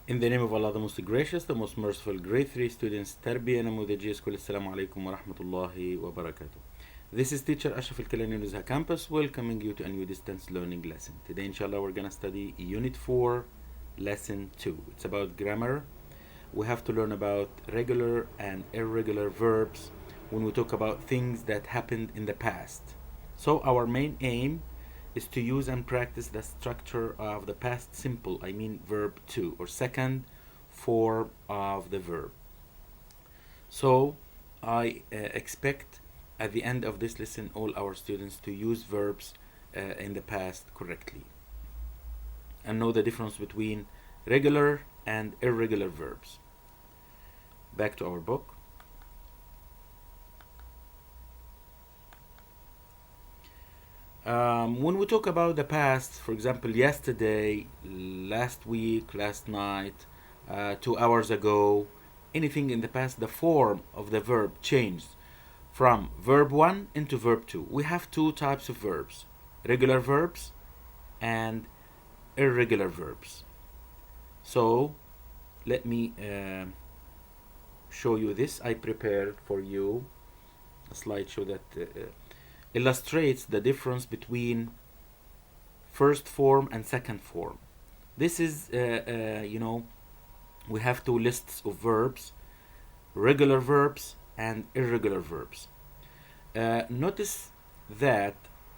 In the name of Allah, the most gracious, the most merciful, grade 3 students, Tarbiyah Namudajiyya School. Assalamu alaikum wa rahmatullahi wa barakatuh. This is teacher Ashraf E Kilany on Nuzha campus, welcoming you to a new distance learning lesson. Today, inshallah, we're gonna study Unit 4, Lesson 2. It's about grammar. We have to learn about regular and irregular verbs when we talk about things that happened in the past. So our main aim is to use and practice the structure of the past simple, I mean verb to, or second form of the verb. So I expect at the end of this lesson all our students to use verbs in the past correctly and know the difference between regular and irregular verbs. Back to our book. When we talk about the past, for example, yesterday, last week, last night, 2 hours ago, anything in the past, the form of the verb changed from verb 1 into verb 2. We have two types of verbs, regular verbs and irregular verbs. So let me show you this. I prepared for you a slideshow that illustrates the difference between first form and second form. This is, we have two lists of verbs, regular verbs and irregular verbs. Notice that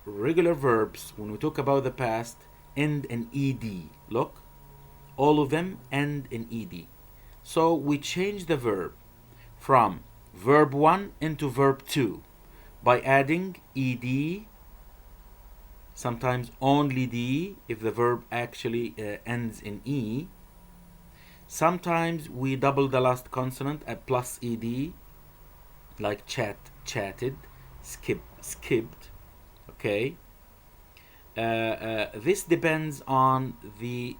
regular verbs, when we talk about the past, end in ed. Look, all of them end in ed. So we change the verb from verb 1 into verb 2 by adding ed, sometimes only d if the verb actually ends in e. Sometimes we double the last consonant at plus ed, like chat, chatted, skip, skipped. Okay. This depends on the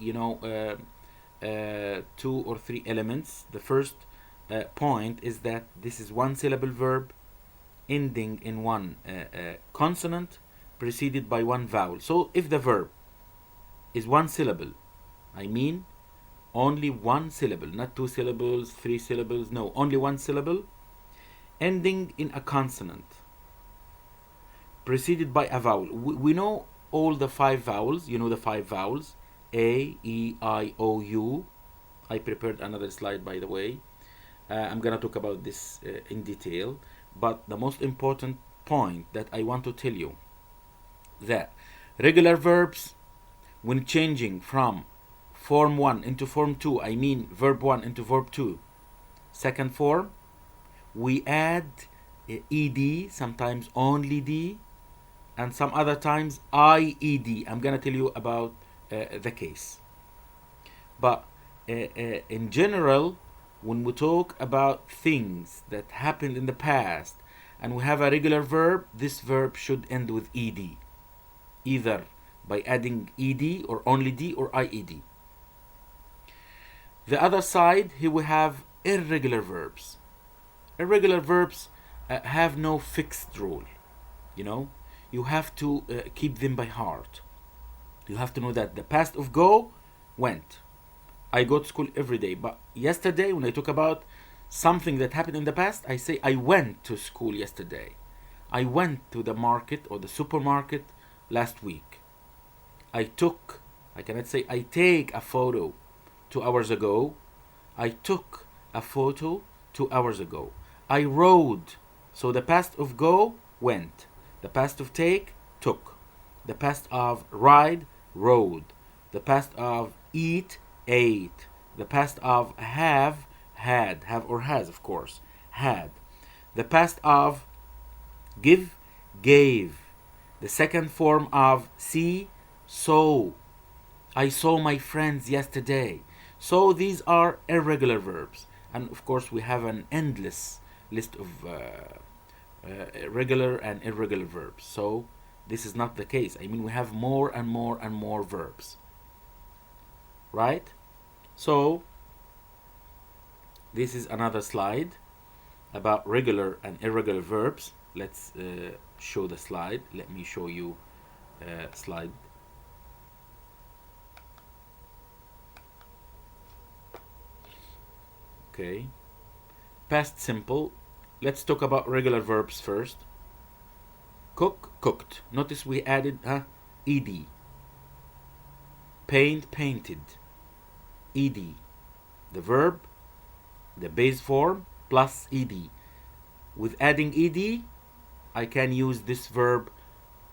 2 or 3 elements. The first point is that this is one syllable verb ending in one consonant preceded by one vowel. So if the verb is one syllable, I mean only one syllable, not 2 syllables, 3 syllables, no, only one syllable, ending in a consonant preceded by a vowel. We know all the 5 vowels. You know the 5 vowels: A, E, I, O, U. I prepared another slide, by the way. I'm gonna talk about this in detail. But the most important point that I want to tell you, that regular verbs, when changing from form 1 into form 2, I mean verb 1 into verb 2, second form, we add ed, sometimes only d, and some other times ied. I'm gonna tell you about the case. But in general, when we talk about things that happened in the past and we have a regular verb, this verb should end with ed, either by adding ed or only d or ied. The other side, here we have irregular verbs. Irregular verbs have no fixed rule. You have to keep them by heart. You have to know that the past of go, went. I go to school every day. But yesterday, when I talk about something that happened in the past, I say I went to school yesterday. I went to the market or the supermarket last week. I cannot say I take a photo 2 hours ago. I took a photo 2 hours ago. I rode. So the past of go, went. The past of take, took. The past of ride, rode. The past of eat, ate. The past of have, had. Have or has, of course. Had. The past of give, gave. The second form of see, saw. I saw my friends yesterday. So these are irregular verbs. And of course we have an endless list of regular and irregular verbs. So this is not the case. I mean, we have more and more and more verbs. Right? So this is another slide about regular and irregular verbs. Let's show the slide. Let me show you slide. Okay. Past simple. Let's talk about regular verbs first. Cook, cooked. Notice we added ed. Paint, painted. Ed. The verb, the base form, plus ed. With adding ed, I can use this verb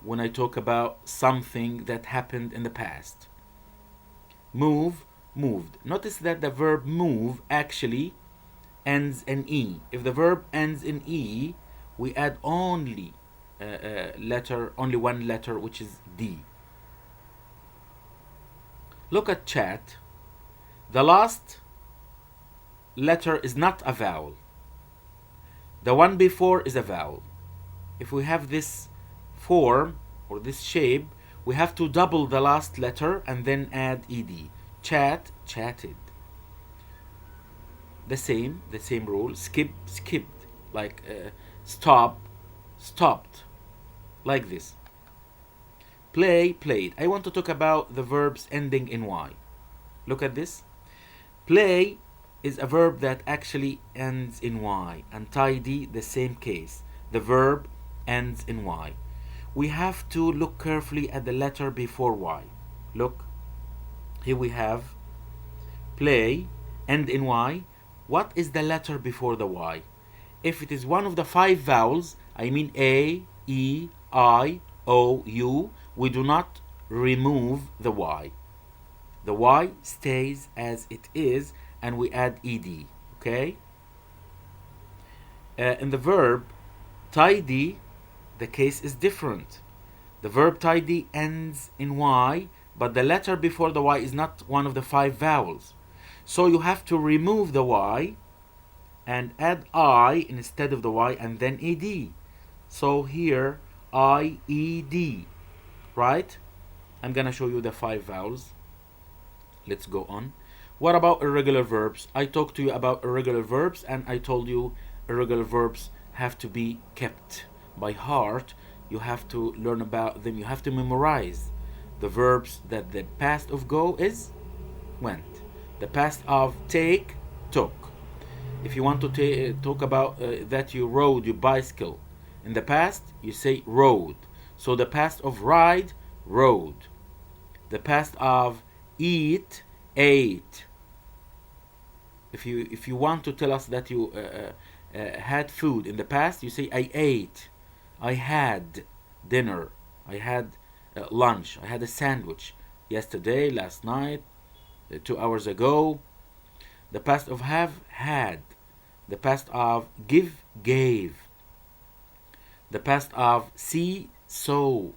when I talk about something that happened in the past. Move, moved. Notice that the verb move actually ends in e. If the verb ends in e, we add only only one letter, which is d. Look at chat. The last letter is not a vowel. The one before is a vowel. If we have this form or this shape, we have to double the last letter and then add ed. Chat, chatted. The same rule. Skip, skipped. Like stop, stopped. Like this. Play, played. I want to talk about the verbs ending in y. Look at this. Play is a verb that actually ends in y, and tidy the same case. The verb ends in y. We have to look carefully at the letter before y. Look, here we have play, end in y. What is the letter before the y? If it is one of the 5 vowels, I mean a, e, I, o, u, we do not remove the y. The y stays as it is and we add ed. Okay? In the verb tidy, the case is different. The verb tidy ends in y, but the letter before the y is not one of the 5 vowels. So you have to remove the y and add I instead of the y and then ed. So here I-E-D, right? I'm gonna show you the 5 vowels. Let's go on. What about irregular verbs? I talked to you about irregular verbs and I told you irregular verbs have to be kept by heart. You have to learn about them. You have to memorize the verbs that the past of go is went. The past of take, took. If you want to talk about that you rode your bicycle in the past, you say rode. So the past of ride, rode. The past of eat, ate. If you want to tell us that you had food in the past, you say I ate, I had dinner, I had lunch, I had a sandwich yesterday, last night, 2 hours ago. The past of have, had. The past of give, gave. The past of see, saw.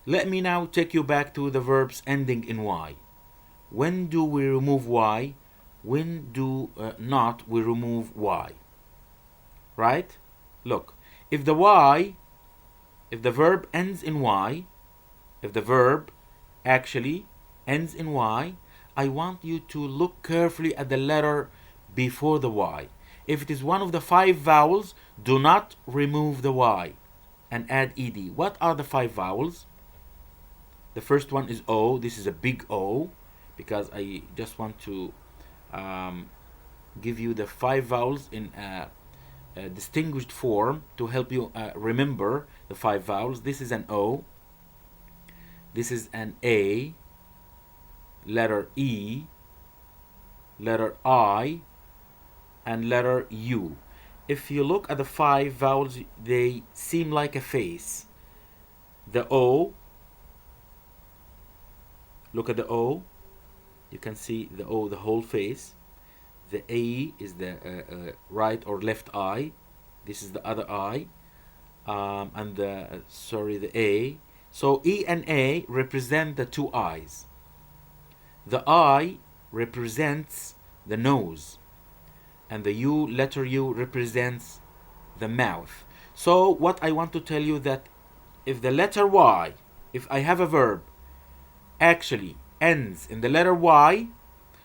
Let me now take you back to the verbs ending in y. When do we remove y? When do not we remove y? Right? Look, if the verb ends in y, if the verb actually ends in y, I want you to look carefully at the letter before the y. If it is one of the 5 vowels, do not remove the y and add ed. What are the 5 vowels? The first one is O. This is a big O because I just want to give you the 5 vowels in a distinguished form to help you remember the 5 vowels. This is an O. This is an A. Letter E. Letter I. And letter U. If you look at the 5 vowels, they seem like a face. The O. Look at the O. You can see the O, the whole face. The A is the right or left eye. This is the other eye. And the A. So E and A represent the 2 eyes. The I represents the nose. And the U, letter U, represents the mouth. So what I want to tell you that if the letter Y, if I have a verb actually ends in the letter Y,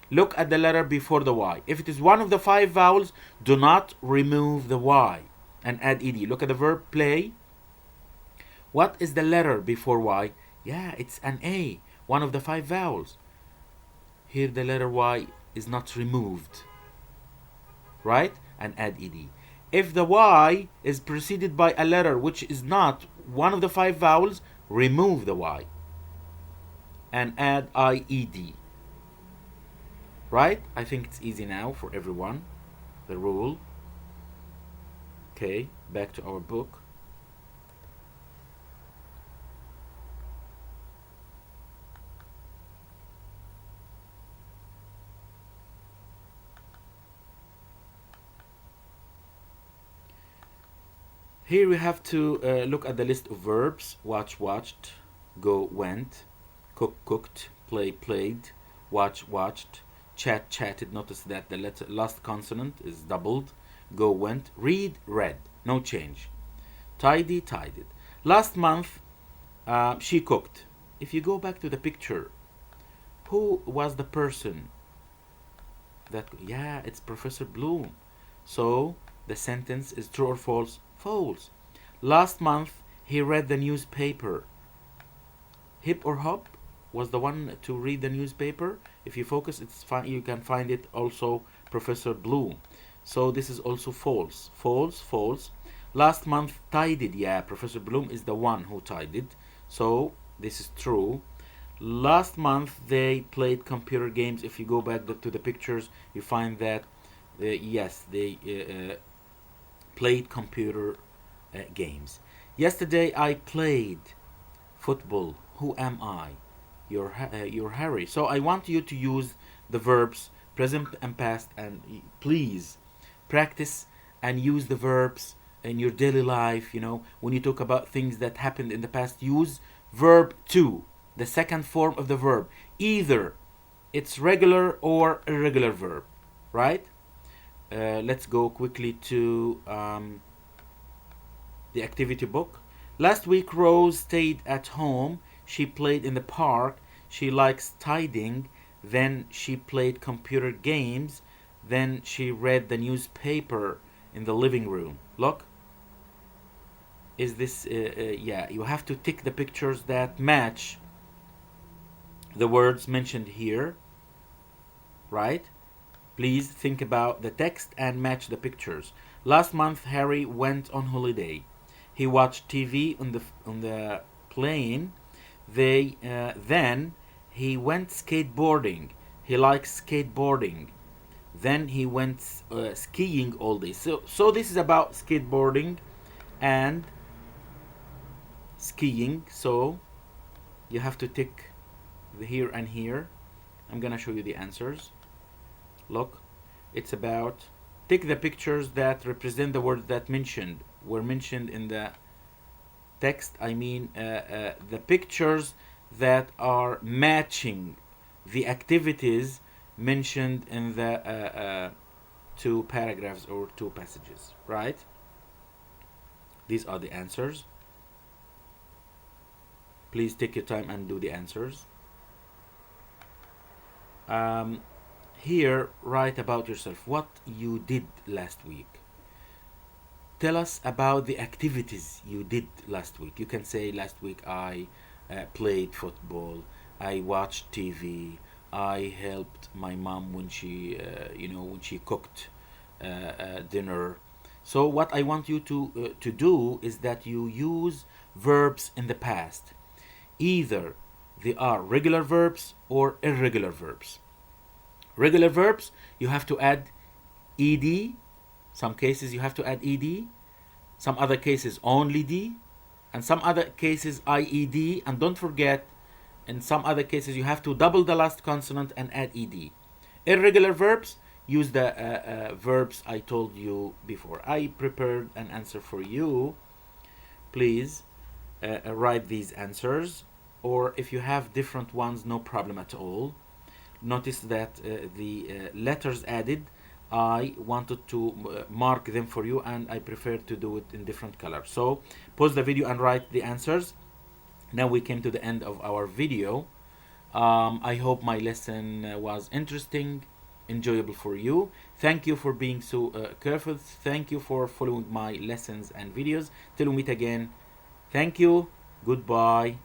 look at the letter before the Y. If it is one of the 5 vowels, do not remove the Y and add ed. Look at the verb play. What is the letter before Y? Yeah, it's an A, one of the 5 vowels. Here the letter Y is not removed. right? And add ed. If the y is preceded by a letter which is not one of the 5 vowels, remove the y and add ied. Right? I think it's easy now for everyone. The rule. Okay, back to our book. Here we have to look at the list of verbs. Watch, watched, go, went, cook, cooked, play, played, watch, watched, chat, chatted. Notice that the last consonant is doubled. Go, went, read, read. No change. Tidy, tidied. Last month, she cooked. If you go back to the picture, who was the person that? Yeah, it's Professor Bloom. So the sentence is true or false? False. Last month he read the newspaper. Hip or hop was the one to read the newspaper. If you focus, it's fine. You can find it also Professor Bloom. So this is also false. False, false. Last month tidied. Yeah, Professor Bloom is the one who tidied. So this is true. Last month they played computer games. If you go back to the pictures, you find that yes, they played computer games. Yesterday I played football. Who am I? You're Harry. So I want you to use the verbs present and past, and please practice and use the verbs in your daily life. You know, when you talk about things that happened in the past, use verb to, the second form of the verb. Either it's regular or irregular verb, right? Let's go quickly to the activity book. Last week Rose stayed at home. She played in the park. She likes tidying. Then she played computer games. Then she read the newspaper in the living room. Look. Is this, yeah, you have to tick the pictures that match the words mentioned here, right? Please think about the text and match the pictures. Last month Harry went on holiday. He watched TV on the plane. Then he went skateboarding. He likes skateboarding. Then he went skiing all day. So this is about skateboarding and skiing. So you have to tick the here and here. I'm gonna show you the answers. Look, it's about tick the pictures that represent the words that were mentioned in the text. I mean the pictures that are matching the activities mentioned in the 2 paragraphs or 2 passages, right? These are the answers. Please take your time and do the answers. Here, write about yourself, what you did last week. Tell us about the activities you did last week. You can say, last week I played football, I watched TV, I helped my mom when she cooked dinner. So what I want you to do is that you use verbs in the past. Either they are regular verbs or irregular verbs. Regular verbs, you have to add ed. Some cases you have to add ed. Some other cases only d. And some other cases ied. And don't forget, in some other cases you have to double the last consonant and add ed. Irregular verbs, use the verbs I told you before. I prepared an answer for you. Please write these answers. Or if you have different ones, no problem at all. Notice that the letters added, I wanted to mark them for you, and I prefer to do it in different colors. So pause the video and write the answers. Now we came to the end of our video. I hope my lesson was interesting, enjoyable for you. Thank you for being so careful. Thank you for following my lessons and videos. Till we meet again. Thank you. Goodbye.